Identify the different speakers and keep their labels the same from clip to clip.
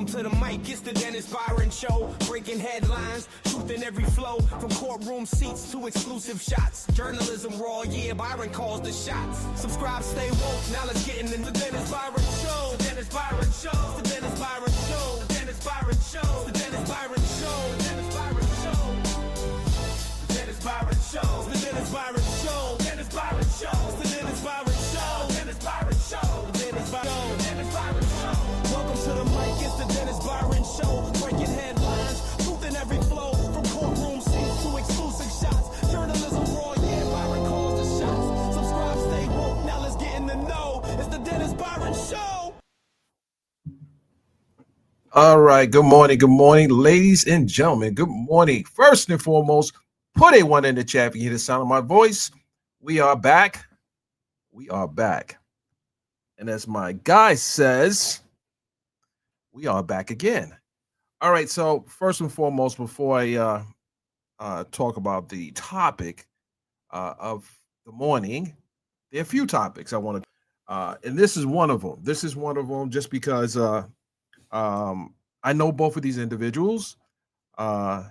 Speaker 1: Welcome to the mic, it's the Dennis Byron Show. Breaking headlines, truth in every flow. From courtroom seats to exclusive shots. Journalism raw, yeah, Byron calls the shots. Subscribe, stay woke, now let's get into the Dennis Byron Show. The Dennis Byron Show. The Dennis Byron Show. The Dennis Byron Show. The Dennis Byron Show. The Dennis Byron Show. The Dennis Byron Show. The Dennis Byron Show. The Dennis Byron Show. The Dennis Byron Show. The Dennis Byron Show. The Dennis Byron Show. The Dennis Byron Show. Welcome to the mic, it's the Dennis Byron Show. Breaking headlines, truth in every flow. From courtroom seats to exclusive shots. Journalism raw, yeah, Byron calls the shots. Subscribe, stay woke, now let's get in the know. It's the Dennis Byron Show.
Speaker 2: All right, good morning, ladies and gentlemen. Good morning. First and foremost, put a one in the chat if you hear the sound of my voice. We are back. We are back. And as my guy says, we are back again. All right, so first and foremost, before I talk about the topic of the morning, there are a few topics I want to, and this is one of them. This is one of them just because I know both of these individuals, and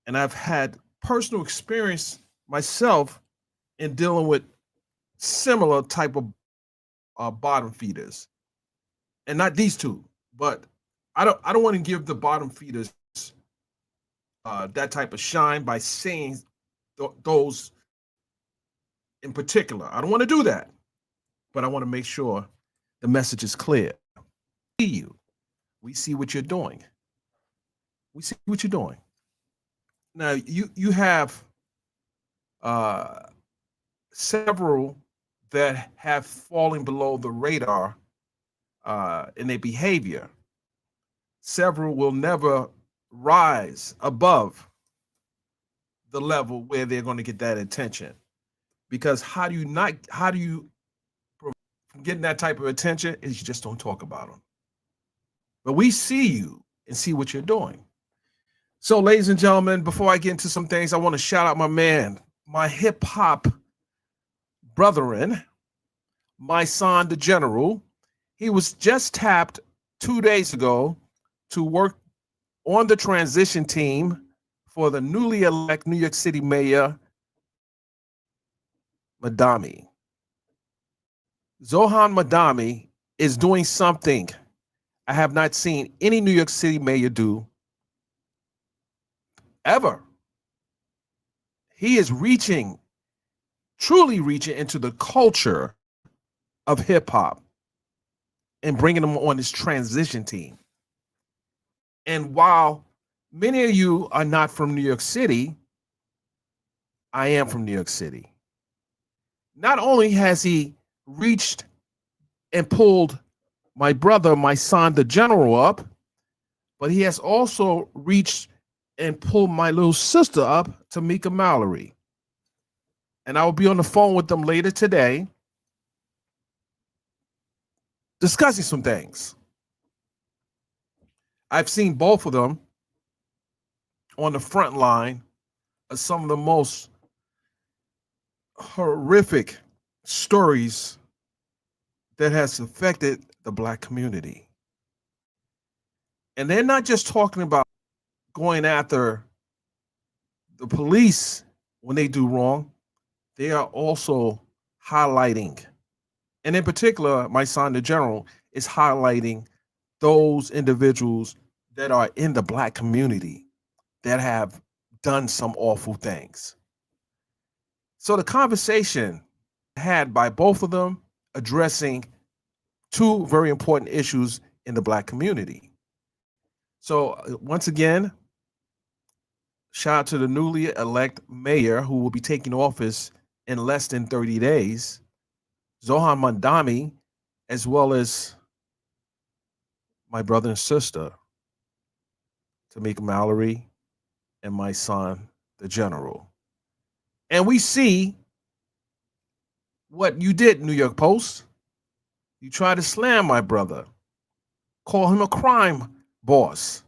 Speaker 2: I've had personal experience myself in dealing with similar type of bottom feeders, and not these two, but I don't want to give the bottom feeders that type of shine by saying those in particular. I don't want to do that, but I want to make sure the message is clear. We see what you're doing. We see what you're doing. Now you have several that have fallen below the radar in their behavior. Several will never rise above the level where they're going to get that attention. Because how do you from getting that type of attention is you just don't talk about them. But we see you and see what you're doing. So, ladies and gentlemen, before I get into some things, I want to shout out my man, my hip hop brethren, my son, the General. He was just tapped 2 days ago to work on the transition team for the newly elected New York City Mayor, Madami. Zohan Madami is doing something I have not seen any New York City mayor do ever. He is truly reaching into the culture of hip hop and bringing them on this transition team. And while many of you are not from New York City, I am from New York City. Not only has he reached and pulled my brother, my son, the General up, but he has also reached and pulled my little sister up, Tamika Mallory. And I will be on the phone with them later today discussing some things. I've seen both of them on the front line of some of the most horrific stories that has affected the Black community. And they're not just talking about going after the police when they do wrong. They are also highlighting, and in particular, my son, the General, is highlighting those individuals that are in the Black community that have done some awful things. So the conversation had by both of them addressing two very important issues in the Black community. So once again, shout out to the newly elected mayor who will be taking office in less than 30 days, Zohan Madami, as well as my brother and sister, Tamika Mallory, and my son, the General. And we see what you did, New York Post. You tried to slam my brother, call him a crime boss.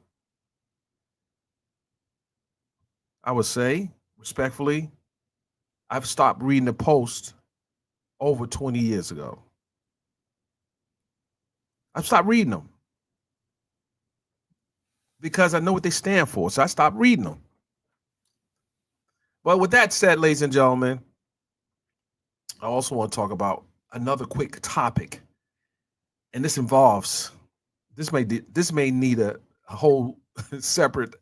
Speaker 2: I would say, respectfully, I've stopped reading the Post over 20 years ago. I've stopped reading them. because I know what they stand for. So I stopped reading them. But with that said, ladies and gentlemen, I also want to talk about another quick topic. And this may need a whole separate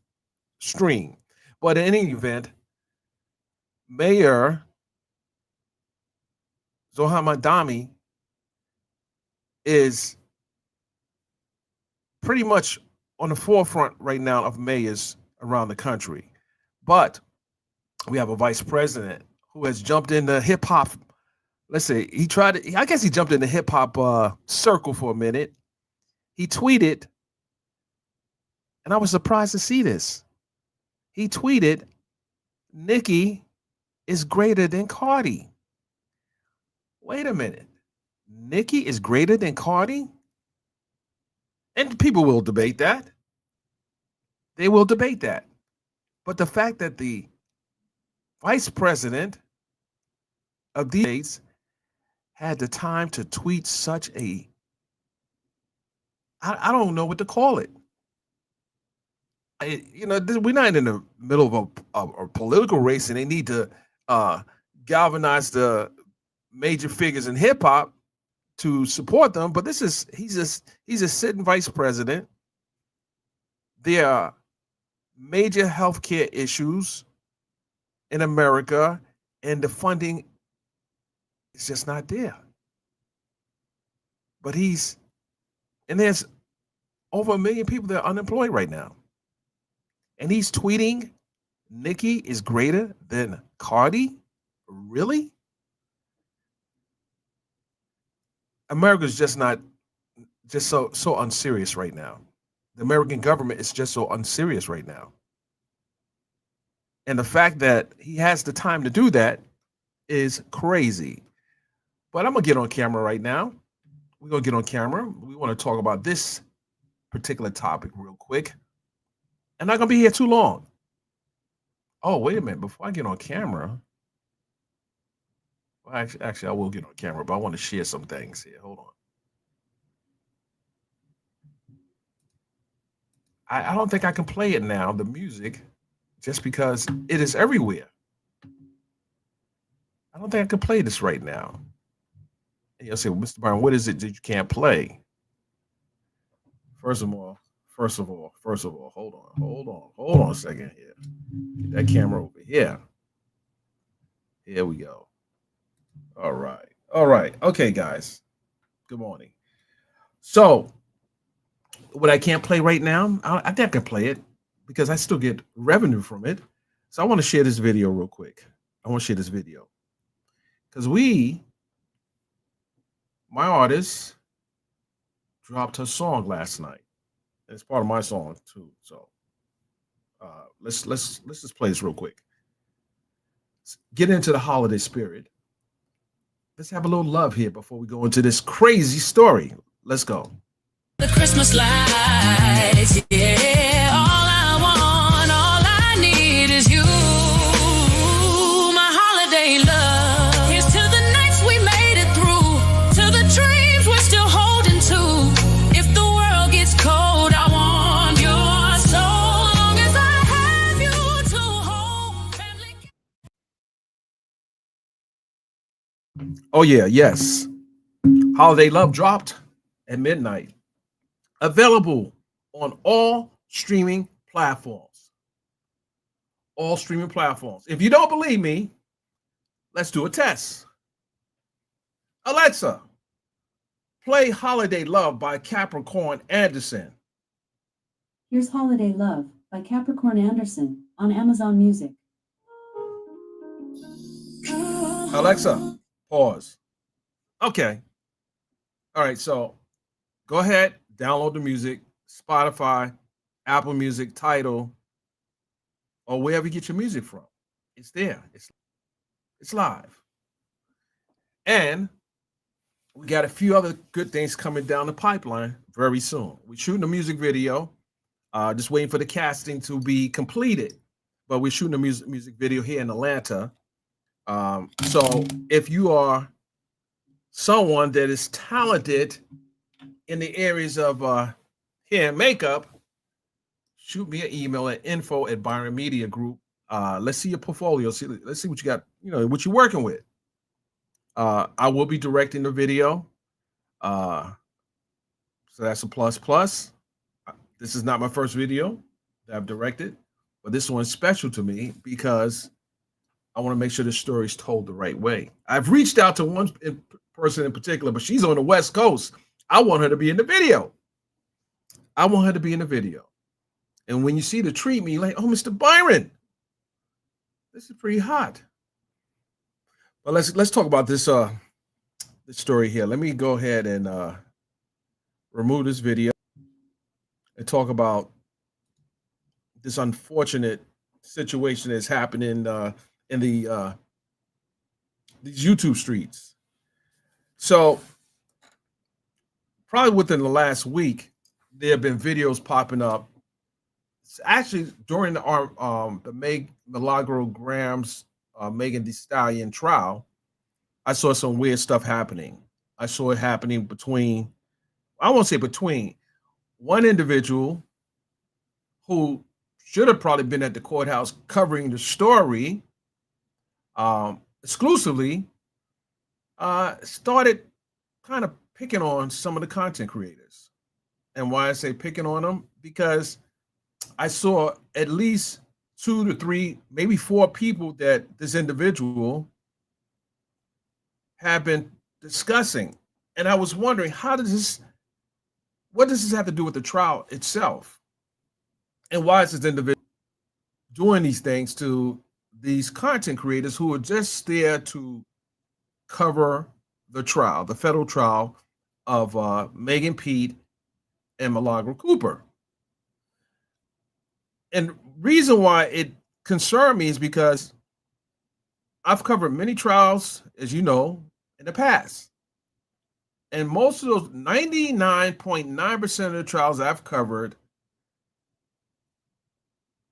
Speaker 2: stream. But in any event, Mayor Zohar Madami is pretty much on the forefront right now of mayors around the country. But we have a vice president who has jumped into hip hop. Let's say he jumped in the hip hop circle for a minute. He tweeted, and I was surprised to see this. He tweeted, Nicki is greater than Cardi. Wait a minute. Nicki is greater than Cardi? And people will debate that. They will debate that. But the fact that the vice president of these states had the time to tweet such a, I don't know what to call it. We're not in the middle of a political race, and they need to galvanize the major figures in hip hop to support them. But he's a sitting vice president. There are major healthcare issues in America, and the funding is just not there. But there's over 1 million people that are unemployed right now. And he's tweeting, Nicki is greater than Cardi? Really? America's just so unserious right now. The American government is just so unserious right now. And the fact that he has the time to do that is crazy. But I'm going to get on camera right now. We're going to get on camera. We want to talk about this particular topic real quick. I'm not going to be here too long. Oh, wait a minute. Before I get on camera, well, actually, I will get on camera, but I want to share some things here. Hold on. I don't think I can play it now, the music, just because it is everywhere. I don't think I can play this right now. And you'll say, well, Mr. Byron, what is it that you can't play? First of all, hold on a second here. Get that camera over here. Here we go. All right. Okay, guys. Good morning. So, what I can't play right now, I think I can play it because I still get revenue from it. So I want to share this video real quick. Because my artist dropped her song last night. It's part of my song too. So let's just play this real quick. Get into the holiday spirit. Let's have a little love here before we go into this crazy story. Let's go.
Speaker 3: The Christmas lights, yeah. All I need is you. My holiday love. Here's to the nights we made it through, to the dreams we're still holding to. If the world gets cold, I want your soul. Long as I have you to hold. Family.
Speaker 2: Oh yeah, yes. Holiday Love dropped at midnight. Available on all streaming platforms. If you don't believe me, let's do a test. Alexa, play Holiday Love by Capricorn Anderson.
Speaker 4: Here's Holiday Love by Capricorn Anderson on Amazon Music.
Speaker 2: Alexa, pause. Okay. All right, so go ahead, download the music, Spotify, Apple Music, Tidal, or wherever you get your music from. It's there. It's live. And we got a few other good things coming down the pipeline very soon. We're shooting a music video, just waiting for the casting to be completed. But we're shooting a music video here in Atlanta. So if you are someone that is talented in the areas of hair and makeup, shoot me an email at info@Byron Media Group. Let's see your portfolio. Let's see what you got, what you're working with. I will be directing the video. So that's a plus plus. This is not my first video that I've directed, but this one's special to me because I want to make sure the story is told the right way. I've reached out to one person in particular, but she's on the West Coast. I want her to be in the video. And when you see the treat me, like, oh, Mr. Byron, this is pretty hot. But let's talk about this story here. Let me go ahead and remove this video and talk about this unfortunate situation that's happening in these YouTube streets. So probably within the last week, there have been videos popping up. It's actually during the Milagro Graham's Megan Thee Stallion trial, I saw some weird stuff happening. I saw it happening between, I won't say between, one individual who should have probably been at the courthouse covering the story exclusively, started kind of picking on some of the content creators. And why I say picking on them, because I saw at least 2 to 3, maybe 4 people that this individual have been discussing. And I was wondering, what does this have to do with the trial itself? And why is this individual doing these things to these content creators who are just there to cover the trial, the federal trial of Megan Pete and Milagro Cooper? And reason why it concerned me is because I've covered many trials, as you know, in the past. And most of those 99.9% of the trials I've covered,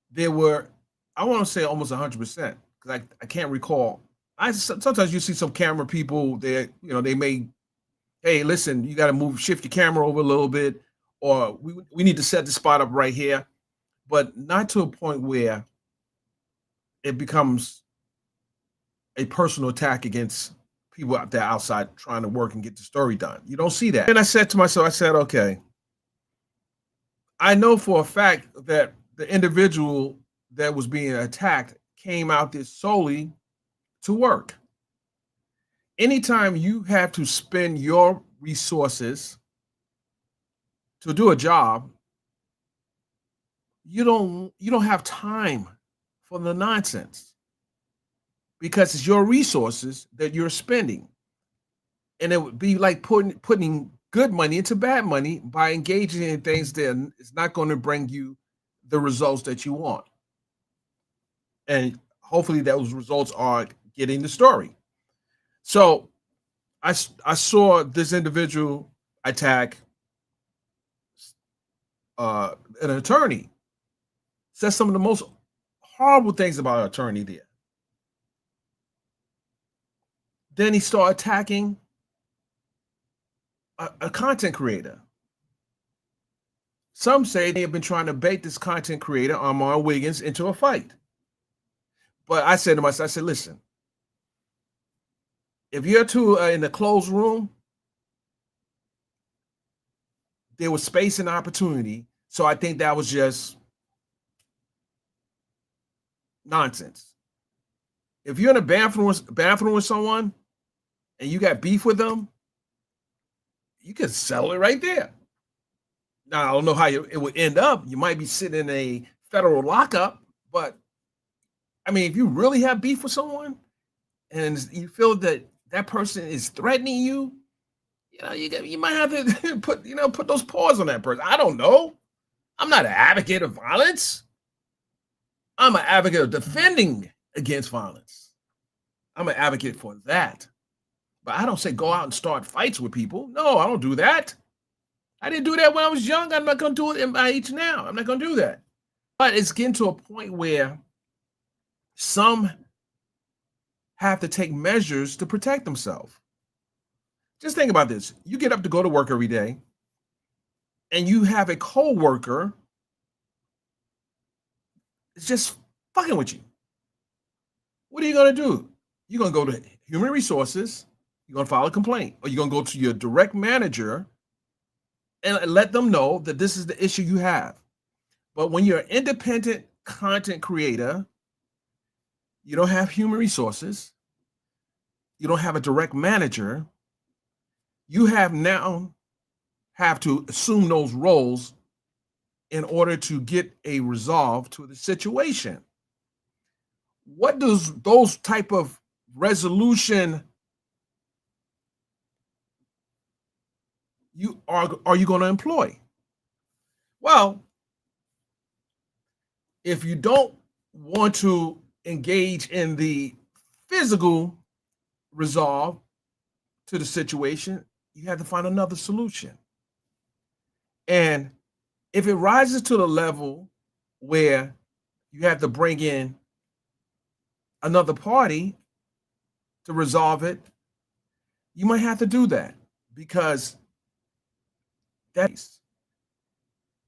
Speaker 2: there were, I want to say almost 100%, because I can't recall. Sometimes you see some camera people that, they may, hey, listen, you got to shift your camera over a little bit, or we need to set the spot up right here, but not to a point where it becomes a personal attack against people out there outside trying to work and get the story done. You don't see that. And I said to myself, okay, I know for a fact that the individual that was being attacked came out there solely to work. Anytime you have to spend your resources to do a job, you don't have time for the nonsense, because it's your resources that you're spending. And it would be like putting good money into bad money by engaging in things that is not going to bring you the results that you want. And hopefully those results are getting the story. So I saw this individual attack an attorney. Says some of the most horrible things about an attorney there. Then he started attacking a content creator. Some say they have been trying to bait this content creator, Armon Wiggins, into a fight. But I said to myself, listen, if you're two in a closed room, there was space and opportunity. So I think that was just nonsense. If you're in a bathroom with someone and you got beef with them, you can settle it right there. Now, I don't know how it would end up. You might be sitting in a federal lockup, but I mean, if you really have beef with someone and you feel that that person is threatening you, you might have to put those paws on that person. I don't know. I'm not an advocate of violence. I'm an advocate of defending against violence. I'm an advocate for that. But I don't say go out and start fights with people. No, I don't do that. I didn't do that when I was young. I'm not going to do it in my age now. I'm not going to do that. But it's getting to a point where some have to take measures to protect themselves. Just think about this. You get up to go to work every day, and you have a coworker is just fucking with you. What are you going to do? You're going to go to human resources, you're going to file a complaint, or you're going to go to your direct manager and let them know that this is the issue you have. But when you're an independent content creator, you don't have human resources, you don't have a direct manager, you have to assume those roles in order to get a resolve to the situation. What does those type of resolution are you going to employ? Well, if you don't want to engage in the physical resolve to the situation, you have to find another solution. And if it rises to the level where you have to bring in another party to resolve it, you might have to do that, because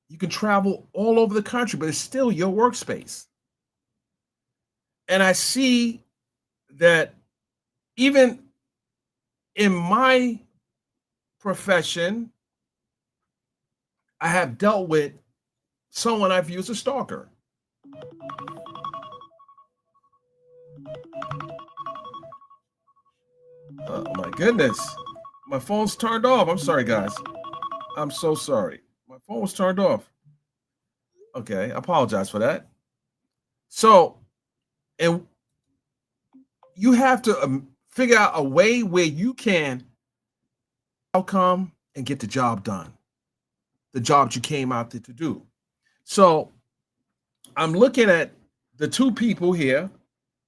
Speaker 2: you can travel all over the country, but it's still your workspace. And I see that even in my profession, I have dealt with someone I view as a stalker. Oh my goodness. My phone's turned off. I'm sorry, guys. I'm so sorry. My phone was turned off. Okay, I apologize for that. So, and you have to figure out a way where you can outcome and get the job done, the job you came out there to do. So I'm looking at the two people here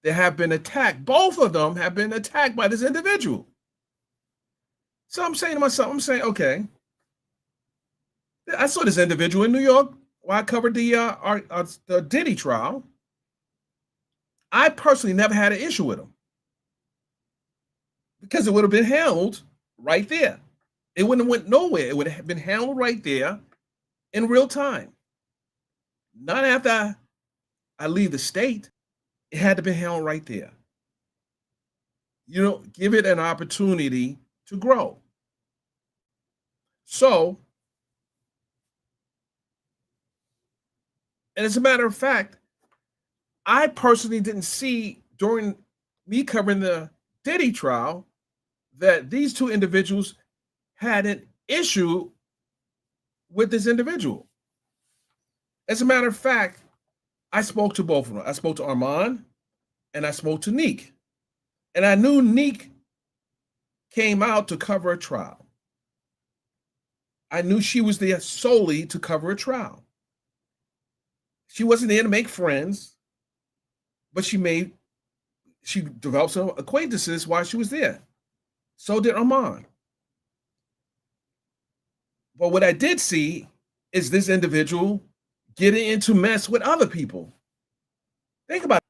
Speaker 2: that have been attacked. Both of them have been attacked by this individual. So I'm saying to myself, okay, I saw this individual in New York while I covered the Diddy trial. I personally never had an issue with him because it would have been handled right there. It wouldn't have went nowhere. It would have been handled right there in real time. Not after I leave the state. It had to be handled right there. You know, give it an opportunity to grow. So, and as a matter of fact, I personally didn't see during me covering the Diddy trial that these two individuals had an issue with this individual. As a matter of fact, I spoke to both of them. I spoke to Armon and I spoke to Nique. And I knew Nique came out to cover a trial. I knew she was there solely to cover a trial. She wasn't there to make friends, but she developed some acquaintances while she was there. So did Armon. But what I did see is this individual getting into mess with other people. Think about it.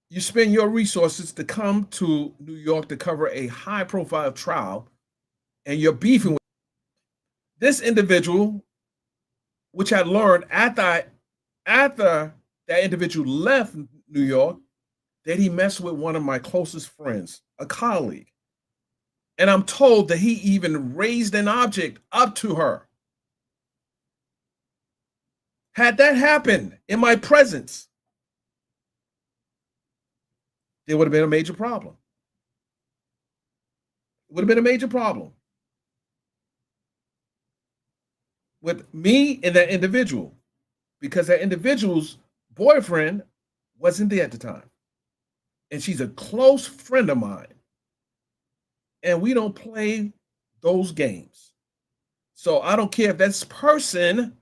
Speaker 2: You spend your resources to come to New York to cover a high-profile trial, and you're beefing with this individual, which I learned after that individual left New York, that he messed with one of my closest friends, a colleague. And I'm told that he even raised an object up to her. Had that happened in my presence, there would have been a major problem. It would have been a major problem with me and that individual, because that individual's boyfriend wasn't there at the time. And she's a close friend of mine. And we don't play those games. So I don't care if this person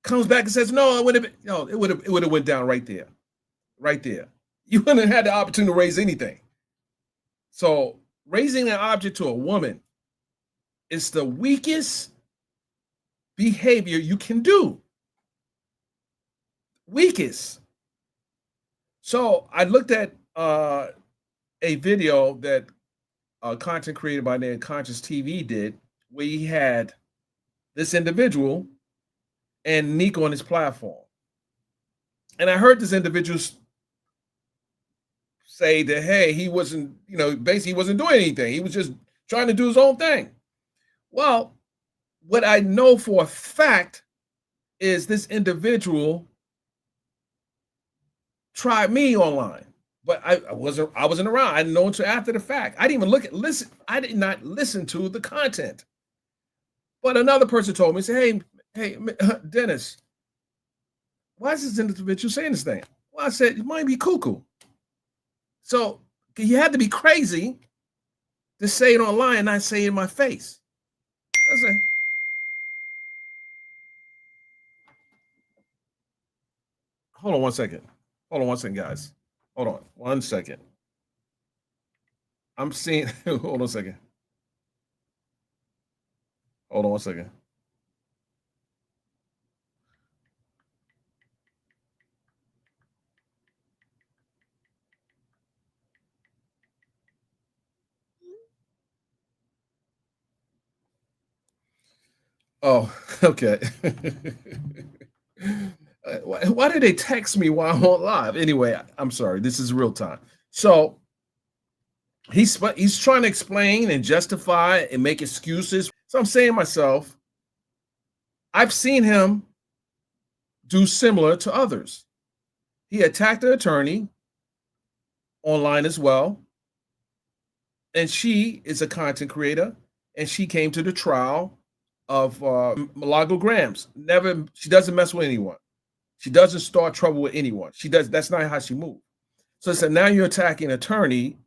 Speaker 2: comes back and says, no, it would have went down right there. Right there. You wouldn't have had the opportunity to raise anything. So raising an object to a woman is the weakest behavior you can do. Weakest. So I looked at a video that content creator by the name Conscious TV did, where he had this individual and Nique on his platform. And I heard this individual say that, hey, he wasn't, basically he wasn't doing anything. He was just trying to do his own thing. Well, what I know for a fact is this individual tried me online, but I wasn't around. I didn't know until after the fact. I didn't even I did not listen to the content. But another person told me, say, hey, Dennis, why is this individual saying this thing? Well, I said, it might be cuckoo. So you had to be crazy to say it online and not say it in my face. That's it. Hold on 1 second. Hold on 1 second, guys. Hold on 1 second. I'm seeing, hold on a second. Hold on 1 second. Oh, okay. Why did they text me while I'm on live? Anyway, I'm sorry. This is real time. So he's trying to explain and justify and make excuses. So I'm saying to myself, I've seen him do similar to others. He attacked an attorney online as well. And she is a content creator, and she came to the trial of Milagro Grams. She doesn't mess with anyone. She doesn't start trouble with anyone. That's not how she moves. So I said, now you're attacking an attorney.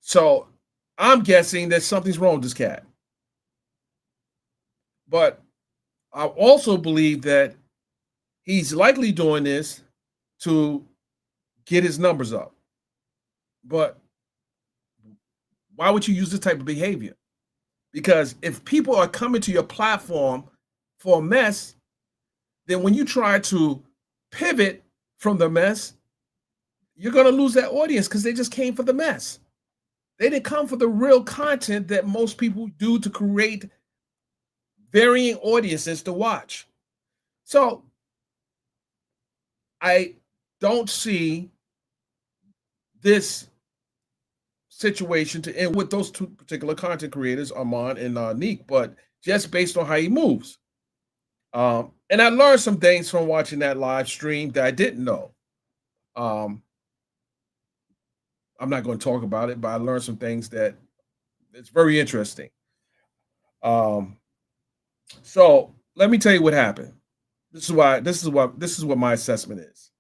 Speaker 2: So I'm guessing that something's wrong with this cat. But I also believe that he's likely doing this to get his numbers up. But why would you use this type of behavior? Because if people are coming to your platform for a mess, then when you try to pivot from the mess, you're going to lose that audience because they just came for the mess. They didn't come for the real content that most people do to create varying audiences to watch. So I don't see this situation to end with those two particular content creators, Armon and Nique, but just based on how he moves. And I learned some things from watching that live stream that I didn't know. I'm not going to talk about it, but I learned some things that it's very interesting. So let me tell you what happened. This is what my assessment is.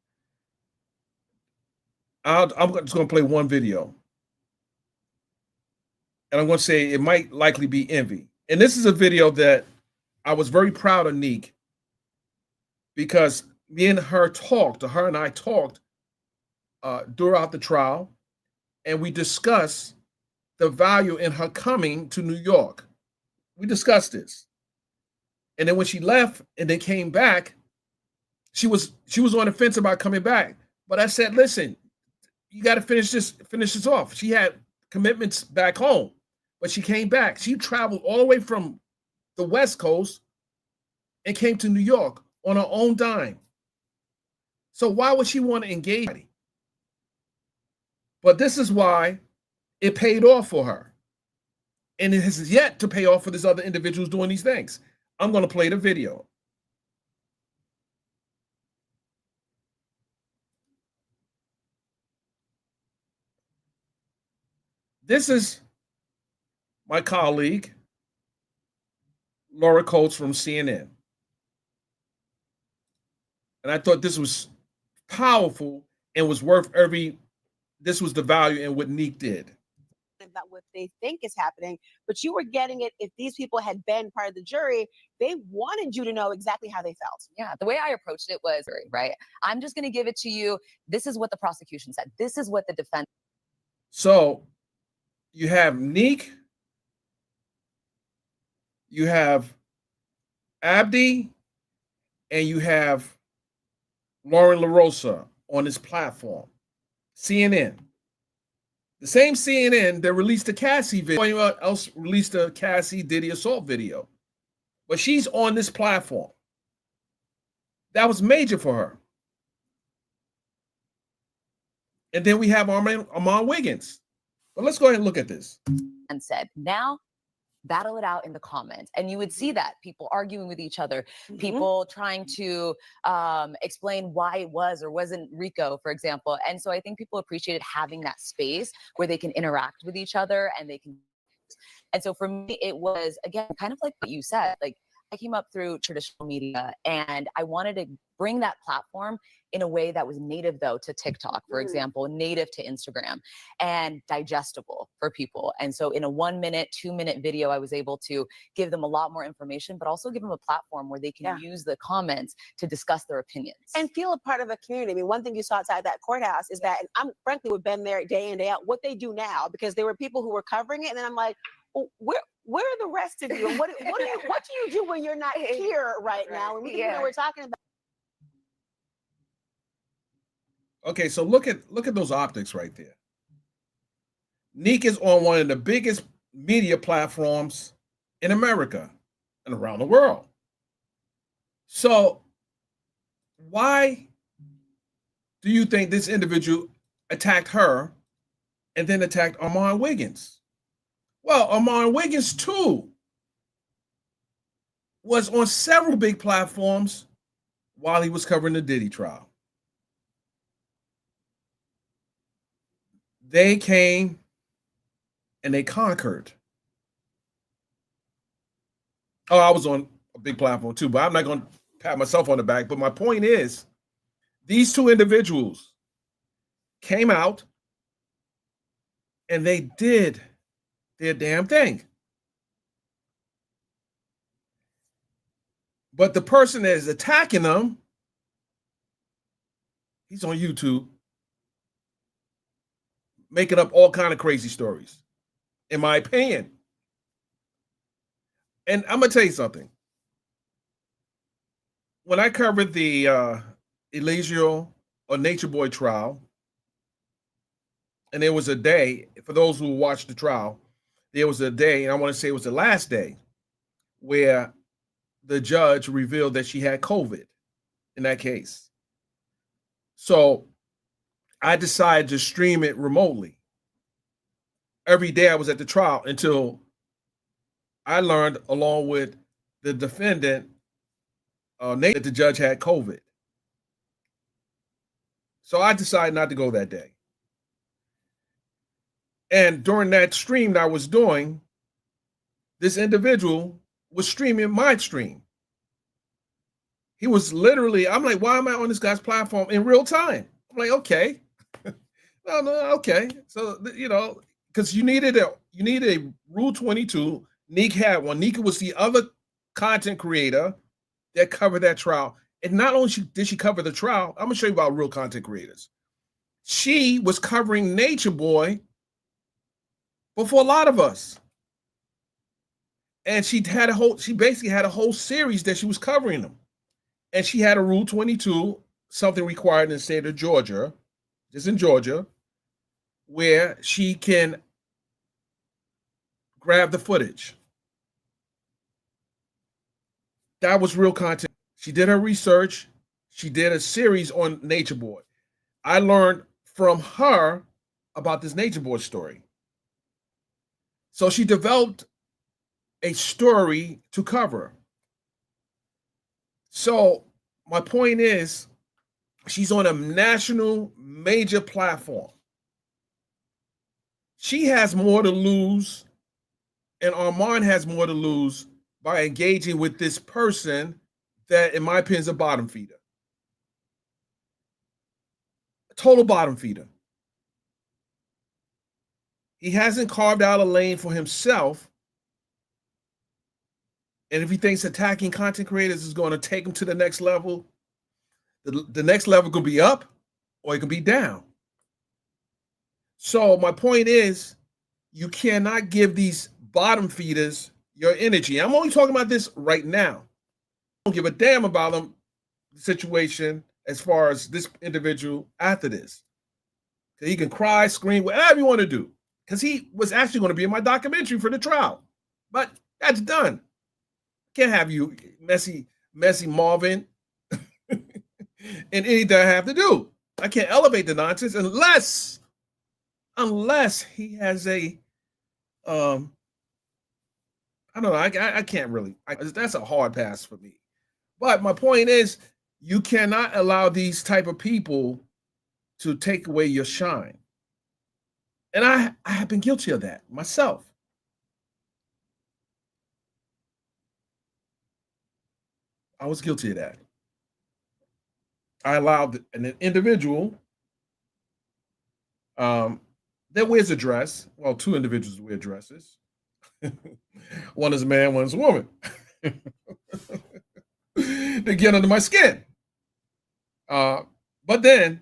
Speaker 2: I'm just going to play one video. And I'm going to say it might likely be envy. And this is a video that I was very proud of Nique because her and I talked throughout the trial, and we discussed the value in her coming to New York. We discussed this. And then when she left and then came back, she was on the fence about coming back. But I said, listen, you got to finish this off. She had commitments back home, but she came back. She traveled all the way from the West Coast and came to New York on her own dime. So why would she want to engage? But this is why it paid off for her. And it has yet to pay off for this other individuals doing these things. I'm going to play the video. This is my colleague, Laura Coates from CNN. And I thought this was powerful and was worth this was the value in what Nique did.
Speaker 5: About what they think is happening, but you were getting it. If these people had been part of the jury, they wanted you to know exactly how they felt.
Speaker 6: Yeah, the way I approached it was, right, I'm just going to give it to you. This is what the prosecution said. This is what the defense.
Speaker 2: So you have Nique, you have Abdi, and you have Lauren LaRosa on this platform, CNN. The same CNN that released the Cassie video, anyone else released the Cassie Diddy assault video. But she's on this platform. That was major for her. And then we have Armon Wiggins. But let's go ahead and look at this.
Speaker 6: And said, now battle it out in the comments. And you would see that people arguing with each other, people trying to explain why it was or wasn't Rico, for example. And so I think people appreciated having that space where they can interact with each other and they can. And so for me, it was, again, kind of like what you said, like I came up through traditional media and I wanted to bring that platform in a way that was native, though, to TikTok, for example, native to Instagram, and digestible for people. And so in a 1 minute, 2 minute video, I was able to give them a lot more information, but also give them a platform where they can use the comments to discuss their opinions.
Speaker 5: And feel a part of a community. I mean, one thing you saw outside that courthouse is that, and I'm frankly would been there day in, day out, what they do now, because there were people who were covering it. And then I'm like, well, where are the rest of you? And what do you do when you're not here right now? And we're talking about.
Speaker 2: Okay, so look at those optics right there. Nique is on one of the biggest media platforms in America and around the world. So why do you think this individual attacked her and then attacked Armon Wiggins? Well, Armon Wiggins, too, was on several big platforms while he was covering the Diddy trial. They came and they conquered. Oh, I was on a big platform too, but I'm not going to pat myself on the back. But my point is, these two individuals came out and they did their damn thing. But the person that is attacking them, he's on YouTube making up all kind of crazy stories, in my opinion. And I'm gonna tell you something. When I covered the Elijah or Nature Boy trial, and there was a day, for those who watched the trial, there was a day, and I want to say it was the last day, where the judge revealed that she had COVID in that case. So I decided to stream it remotely. Every day I was at the trial until I learned, along with the defendant, that the judge had COVID. So I decided not to go that day. And during that stream that I was doing, this individual was streaming my stream. He was literally, I'm like, why am I on this guy's platform in real time? I'm like, okay. No, okay. So, you know, because you needed a Rule 22. Nique had one. Nique was the other content creator that covered that trial. And not only did she cover the trial, I'm gonna show you about real content creators. She was covering Nature Boy before a lot of us. And she basically had a whole series that she was covering them. And she had a Rule 22, something required in the state of Georgia, just in Georgia, where she can grab the footage. That was real content. She did her research. She did a series on Nature Boy. I learned from her about this Nature Boy story. So she developed a story to cover. So my point is, she's on a national major platform. She has more to lose, and Armon has more to lose by engaging with this person that, in my opinion, is a bottom feeder. A total bottom feeder. He hasn't carved out a lane for himself. And if he thinks attacking content creators is going to take him to the next level, the next level could be up or it could be down. So my point is, you cannot give these bottom feeders your energy. I'm only talking about this right now. I don't give a damn about the situation as far as this individual after this. He can cry, scream, whatever you want to do. Because he was actually going to be in my documentary for the trial. But that's done. Can't have you, messy Marvin. in anything I have to do. I can't elevate the nonsense unless he has a I don't know. I can't really. That's a hard pass for me. But my point is, you cannot allow these type of people to take away your shine. And I have been guilty of that myself. I was guilty of that. I allowed an individual that wears a dress. Well, two individuals wear dresses. One is a man, one is a woman. To get under my skin. But then,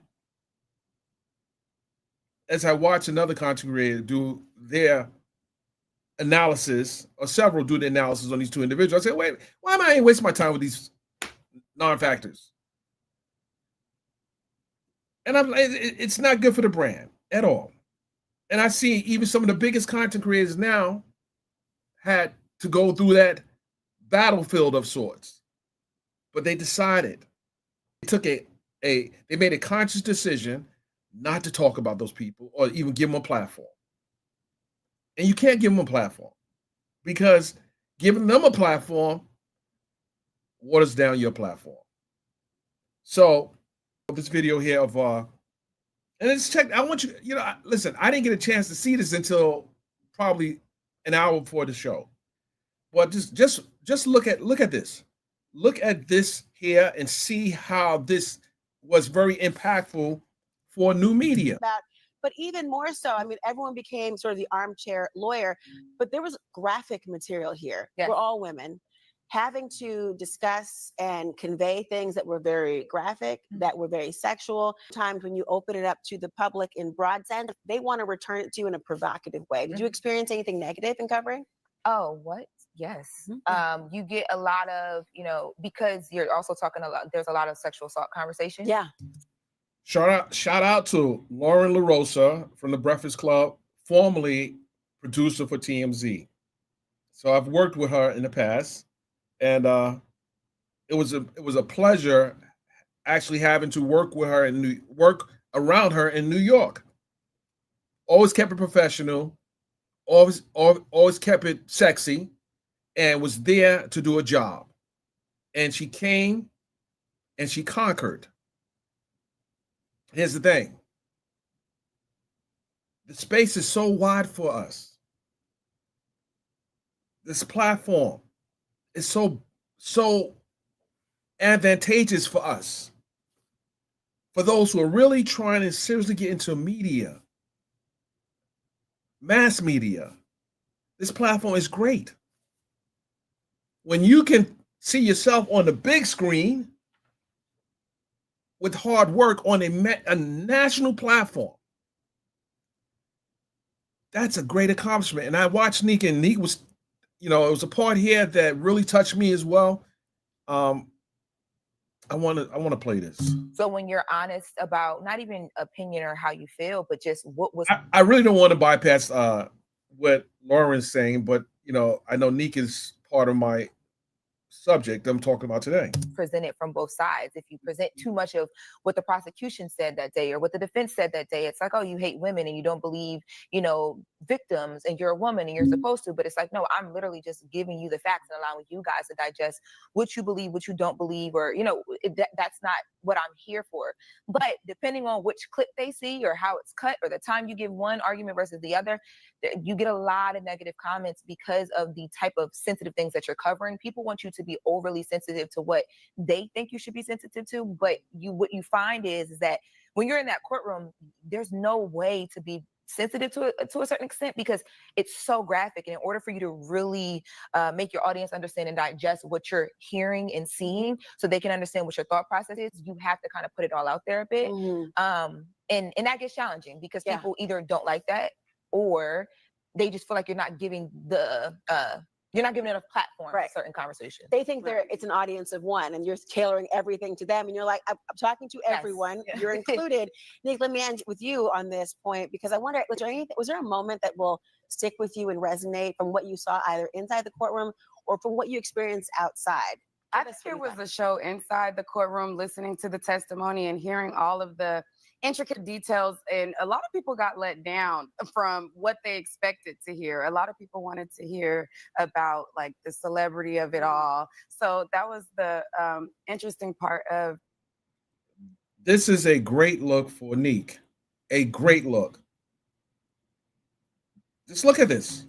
Speaker 2: as I watch another content creator do their analysis, or several do the analysis on these two individuals, I say, wait, why am I wasting my time with these non-factors? And I'm like, it's not good for the brand at all. And I see even some of the biggest content creators now had to go through that battlefield of sorts. But they decided, they made a conscious decision not to talk about those people or even give them a platform. And you can't give them a platform, because giving them a platform waters down your platform. So this video here of and it's checked. I want you, listen, I didn't get a chance to see this until probably an hour before the show. But just look at this. Look at this here and see how this was very impactful for new media.
Speaker 5: But even more so, I mean, everyone became sort of the armchair lawyer, but there was graphic material here.
Speaker 6: Yes.
Speaker 5: We're all women having to discuss and convey things that were very graphic, that were very sexual. Times when you open it up to the public in broad sense, they want to return it to you in a provocative way. Did you experience anything negative in covering?
Speaker 6: Oh, what? Yes. You get a lot of, because you're also talking a lot, there's a lot of sexual assault conversation.
Speaker 5: Yeah.
Speaker 2: Shout out to Lauren LaRosa from the Breakfast Club, formerly producer for TMZ. So I've worked with her in the past, and it was a pleasure actually having to work with her and work around her in New York. Always kept it professional, always kept it sexy, and was there to do a job. And she came and she conquered. Here's the thing. The space is so wide for us. This platform is so advantageous for us. For those who are really trying to seriously get into media, mass media, this platform is great. When you can see yourself on the big screen with hard work on a national platform, that's a great accomplishment. And I watched Nique, and Nique was, it was a part here that really touched me as well. I want to play this.
Speaker 6: So when you're honest about not even opinion or how you feel, but just what was,
Speaker 2: I really don't want to bypass what Lauren's saying, but I know Nique is part of my subject I'm talking about today.
Speaker 6: Presented from both sides. If you present too much of what the prosecution said that day or what the defense said that day, it's like, oh, you hate women and you don't believe, victims, and you're a woman and you're supposed to. But it's like, no, I'm literally just giving you the facts and allowing you guys to digest what you believe, what you don't believe, or that's not what I'm here for. But depending on which clip they see or how it's cut or the time you give one argument versus the other, you get a lot of negative comments because of the type of sensitive things that you're covering. People want you to be overly sensitive to what they think you should be sensitive to, but what you find is that when you're in that courtroom, there's no way to be sensitive to a certain extent, because it's so graphic. And in order for you to really make your audience understand and digest what you're hearing and seeing, so they can understand what your thought process is, you have to kind of put it all out there a bit. And that gets challenging because people either don't like that, or they just feel like you're not giving enough platform for certain conversations.
Speaker 5: They think it's an audience of one, and you're tailoring everything to them. And you're like, I'm talking to everyone. Yes. You're included. Nique, let me end with you on this point, because I wonder, was there a moment that will stick with you and resonate from what you saw either inside the courtroom or from what you experienced outside?
Speaker 7: I think it was a show inside the courtroom, listening to the testimony and hearing all of the intricate details. And a lot of people got let down from what they expected to hear. A lot of people wanted to hear about like the celebrity of it all. So that was the interesting part of.
Speaker 2: This is a great look for Nique. A great look. Just look at this.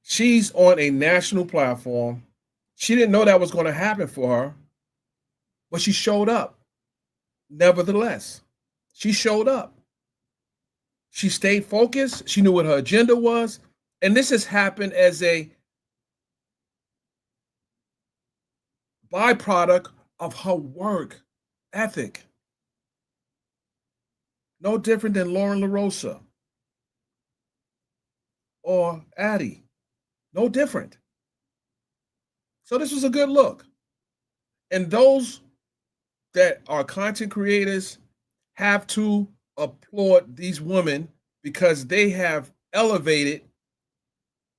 Speaker 2: She's on a national platform. She didn't know that was going to happen for her, but she showed up. Nevertheless, she showed up. She stayed focused. She knew what her agenda was. And this has happened as a byproduct of her work ethic. No different than Lauren LaRosa or Addie. No different. So this was a good look. And those that are content creators have to applaud these women because they have elevated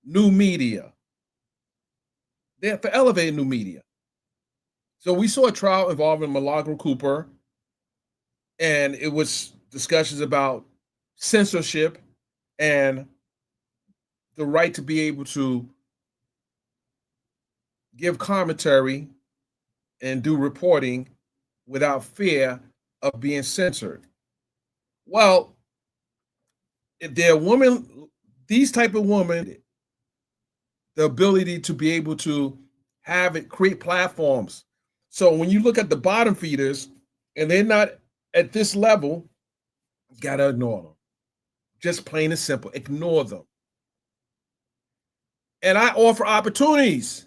Speaker 2: new media. They have elevated new media. So we saw a trial involving Milagro Cooper, and it was discussions about censorship and the right to be able to give commentary and do reporting without fear of being censored. Well, if there are women, these type of women, the ability to be able to have it create platforms. So when you look at the bottom feeders and they're not at this level, you gotta ignore them. Just plain and simple, ignore them. And I offer opportunities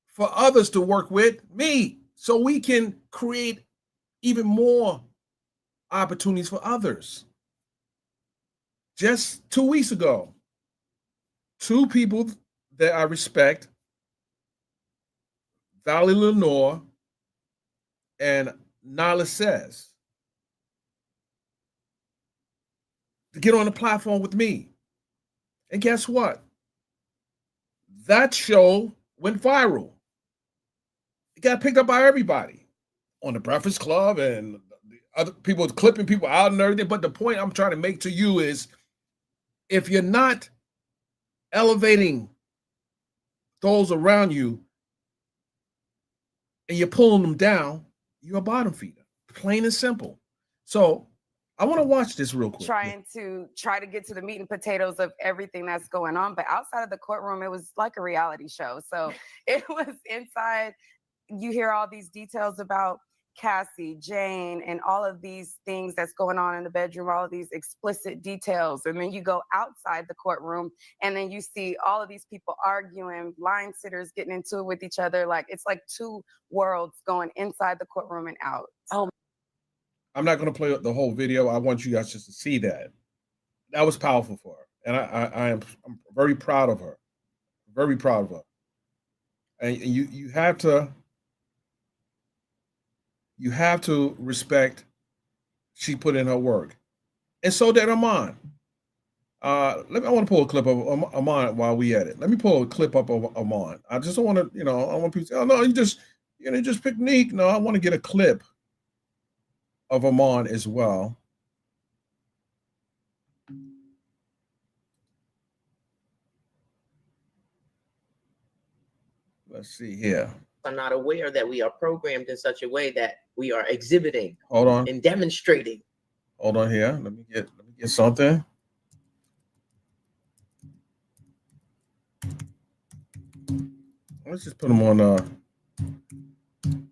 Speaker 2: for others to work with me so we can create even more opportunities for others. Just 2 weeks ago, two people that I respect, Valerie Lenore and Nala Says, to get on the platform with me. And guess what? That show went viral. It got picked up by everybody on the Breakfast Club and the other people clipping people out and everything. But the point I'm trying to make to you is if you're not elevating those around you and you're pulling them down, you're a bottom feeder, plain and simple. So I want to watch this real quick.
Speaker 7: Trying to get to the meat and potatoes of everything that's going on. But outside of the courtroom, it was like a reality show. So it was inside. You hear all these details about Cassie, Jane, and all of these things that's going on in the bedroom, all of these explicit details. And then you go outside the courtroom and then you see all of these people arguing, line sitters getting into it with each other. Like it's like two worlds going inside the courtroom and out.
Speaker 5: Oh,
Speaker 2: I'm not going to play the whole video. I want you guys just to see that. That was powerful for her. And I'm very proud of her. Very proud of her. And you have to respect she put in her work. And so did Armon. I want to pull a clip of Armon while we at it. Let me pull a clip up of Armon. I just don't want to, I want people to say, oh no, you just pick Nique. No, I want to get a clip of Armon as well. Let's see here.
Speaker 8: Are not aware that we are programmed in such a way that we are exhibiting and demonstrating.
Speaker 2: Hold on here. Let me get something. Let's just put him on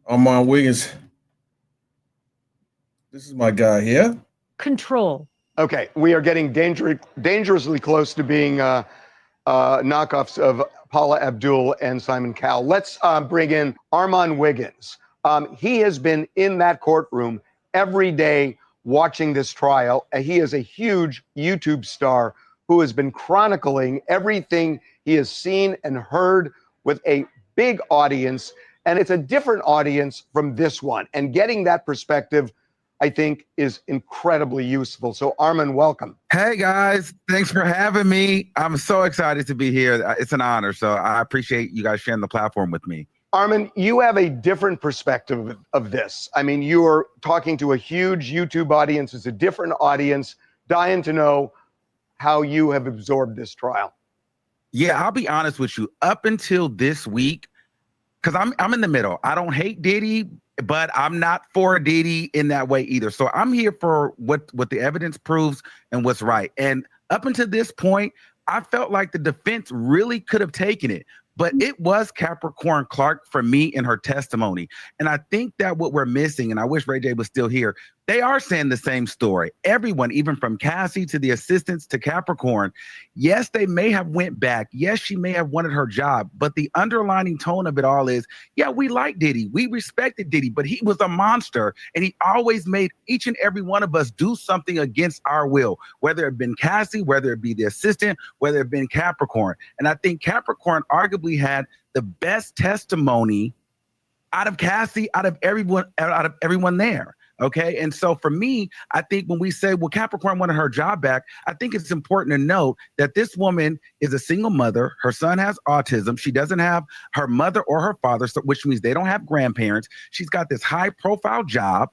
Speaker 2: Armon Wiggins. This is my guy here.
Speaker 9: Control.
Speaker 10: Okay, we are getting dangerously close to being knockoffs of Paula Abdul and Simon Cowell. Let's bring in Armon Wiggins. He has been in that courtroom every day watching this trial. He is a huge YouTube star who has been chronicling everything he has seen and heard with a big audience. And it's a different audience from this one. And getting that perspective I think is incredibly useful. So Armon, welcome.
Speaker 9: Hey guys, thanks for having me. I'm so excited to be here. It's an honor. So I appreciate you guys sharing the platform with me.
Speaker 10: Armon, you have a different perspective of this. I mean, you're talking to a huge YouTube audience. It's a different audience. Dying to know how you have absorbed this trial.
Speaker 9: Yeah, I'll be honest with you. Up until this week, because I'm in the middle. I don't hate Diddy, but I'm not for Diddy in that way either. So I'm here for what the evidence proves and what's right. And up until this point, I felt like the defense really could have taken it. But it was Capricorn Clark for me in her testimony. And I think that what we're missing, and I wish Ray J was still here, they are saying the same story. Everyone, even from Cassie to the assistants to Capricorn, yes, they may have went back. Yes, she may have wanted her job. But the underlining tone of it all is, yeah, we like Diddy. We respected Diddy, but he was a monster. And he always made each and every one of us do something against our will, whether it been Cassie, whether it be the assistant, whether it been Capricorn. And I think Capricorn arguably had the best testimony out of Cassie, out of everyone there. Okay. And so for me, I think when we say, well, Capricorn wanted her job back, I think it's important to note that this woman is a single mother. Her son has autism. She doesn't have her mother or her father, so, which means they don't have grandparents. She's got this high profile job.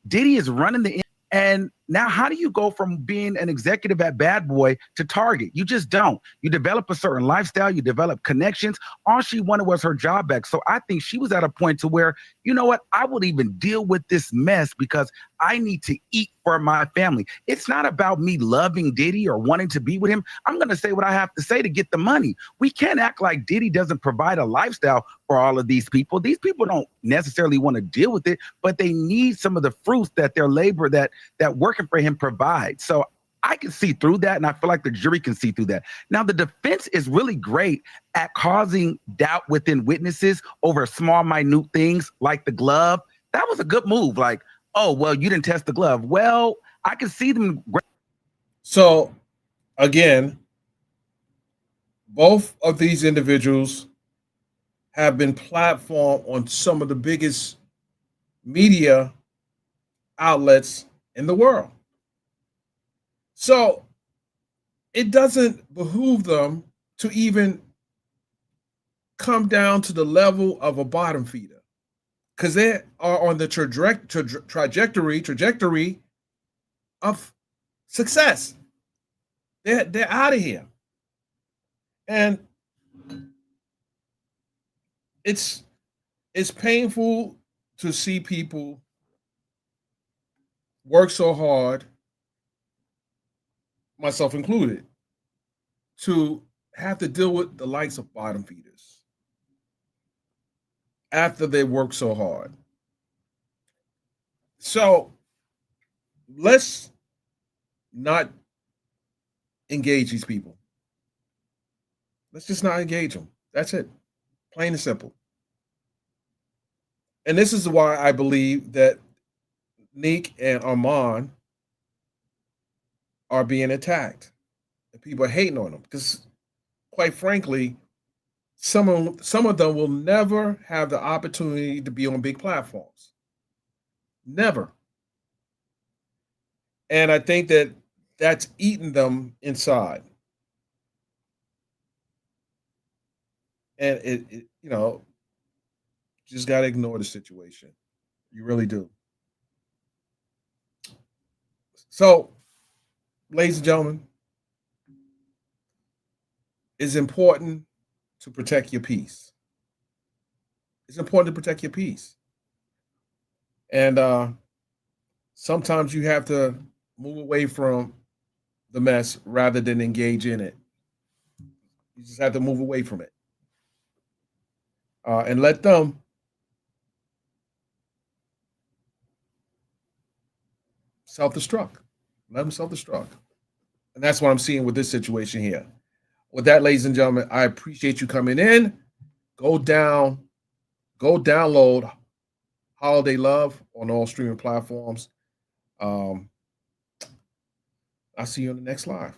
Speaker 9: Diddy is running the, and now how do you go from being an executive at Bad Boy to Target? You just don't. You develop a certain lifestyle, you develop connections. All she wanted was her job back. So I think she was at a point to where, you know what, I would even deal with this mess because I need to eat for my family. It's not about me loving Diddy or wanting to be with him. I'm going to say what I have to say to get the money. We can't act like Diddy doesn't provide a lifestyle for all of these people. These people don't necessarily want to deal with it, but they need some of the fruits that their labor, that working for him provides. So I can see through that, and I feel like the jury can see through that. Now, the defense is really great at causing doubt within witnesses over small, minute things like the glove. That was a good move. Like, oh, well, you didn't test the glove. Well, I can see them.
Speaker 2: So, again, both of these individuals have been platformed on some of the biggest media outlets in the world. So it doesn't behoove them to even come down to the level of a bottom feeder, because they are on the trajectory of success. They're out of here. And it's painful to see people work so hard, myself included, to have to deal with the likes of bottom feeders after they work so hard. So let's not engage these people. Let's just not engage them. That's it. Plain and simple. And this is why I believe that Nique and Armon are being attacked. And people are hating on them because, quite frankly, some of them will never have the opportunity to be on big platforms. Never. And I think that that's eating them inside. And it you know, just got to ignore the situation. You really do. So, ladies and gentlemen, it's important to protect your peace. It's important to protect your peace. And sometimes you have to move away from the mess rather than engage in it. You just have to move away from it. And let them self-destruct. Let them self-destruct. And that's what I'm seeing with this situation here. With that, ladies and gentlemen, I appreciate you coming in. Go download Holiday Love on all streaming platforms. I'll see you on the next live.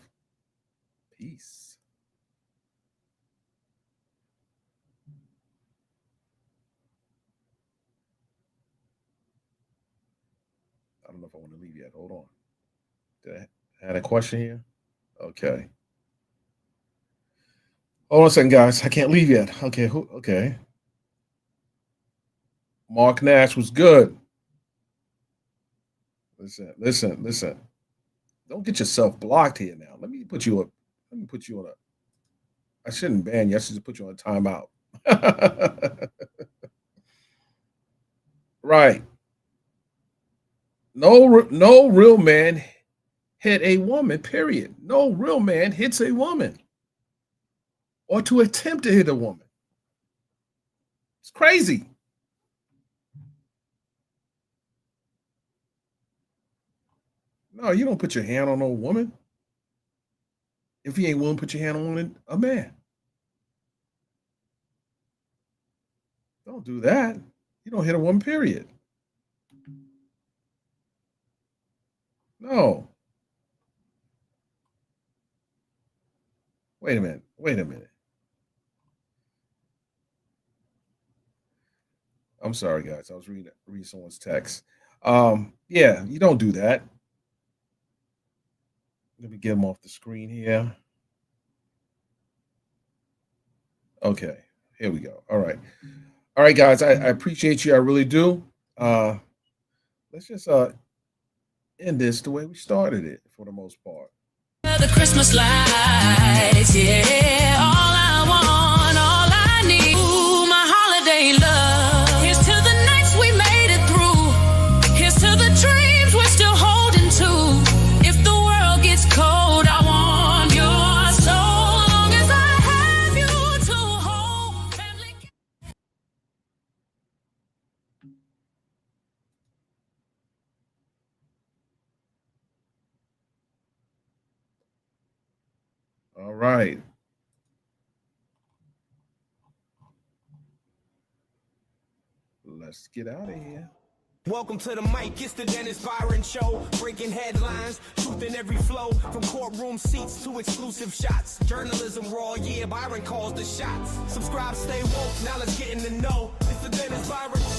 Speaker 2: Peace. I don't know. know if I want to leave yet. Hold on. Did I had a question here? Okay. Hold on a second, guys. I can't leave yet. Okay. Okay. Mark Nash was good. Listen. Don't get yourself blocked here now. Let me put you on a. I shouldn't ban you. I should just put you on a timeout. Right. No real man hit a woman, period. No real man hits a woman or to attempt to hit a woman. It's crazy. No, you don't put your hand on a woman. If you ain't willing to put your hand on a man. Don't do that. You don't hit a woman, period. No. Wait a minute. I'm sorry, guys. I was reading someone's text. Yeah, you don't do that. Let me get him off the screen here. Okay, here we go. All right, guys. I appreciate you. I really do. Let's just end this the way we started it for the most part.
Speaker 3: The Christmas lights, yeah. All I want, all I need. Ooh, my holiday love. Here's to the nights we made it through. Here's to the dreams we're still holding to. If the world gets cold, I want your soul. Long as I have you to hold. Family.
Speaker 2: All right. Let's get out of here.
Speaker 1: Welcome to the mic, it's the Dennis Byron Show. Breaking headlines, truth in every flow. From courtroom seats to exclusive shots. Journalism raw, yeah, Byron calls the shots. Subscribe, stay woke, now let's get in the know. It's the Dennis Byron Show.